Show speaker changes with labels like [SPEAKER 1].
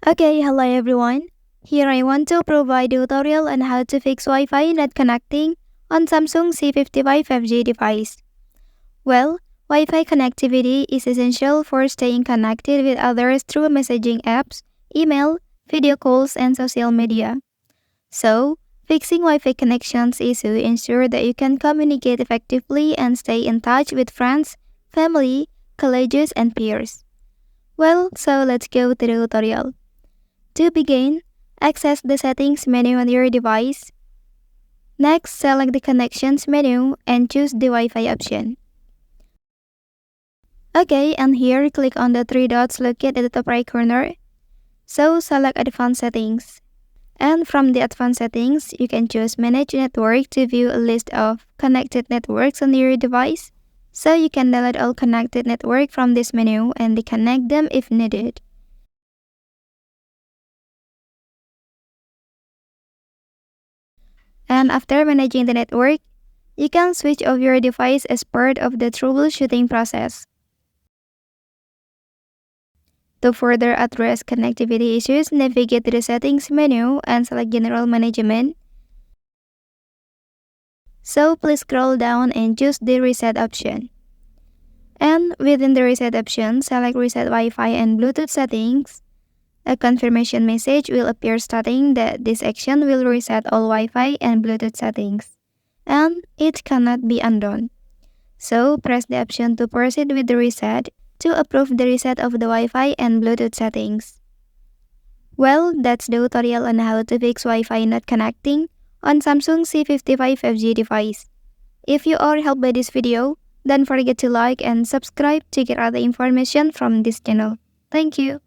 [SPEAKER 1] Okay, hello everyone. Here I want to provide a tutorial on how to fix Wi-Fi not connecting on Samsung C55 5G device. Well, Wi-Fi connectivity is essential for staying connected with others through messaging apps, email, video calls, and social media. So, fixing Wi-Fi connections is to ensure that you can communicate effectively and stay in touch with friends, family, colleagues, and peers. Well, so let's go to the tutorial. To begin, access the settings menu on your device. Next, select the connections menu and choose the Wi-Fi option. Okay, and here click on the three dots located at the top right corner. So select advanced settings. And from the advanced settings, you can choose manage network to view a list of connected networks on your device. So you can delete all connected network from this menu and reconnect them if needed. And after managing the network, you can switch off your device as part of the troubleshooting process. To further address connectivity issues, navigate to the Settings menu and select General Management. So please scroll down and choose the Reset option. And within the Reset option, select Reset Wi-Fi and Bluetooth settings. A confirmation message will appear stating that this action will reset all Wi-Fi and Bluetooth settings, and it cannot be undone. So press the option to proceed with the reset to approve the reset of the Wi-Fi and Bluetooth settings. Well, that's the tutorial on how to fix Wi-Fi not connecting on Samsung C55 5G device. If you are helped by this video, don't forget to like and subscribe to get other information from this channel. Thank you.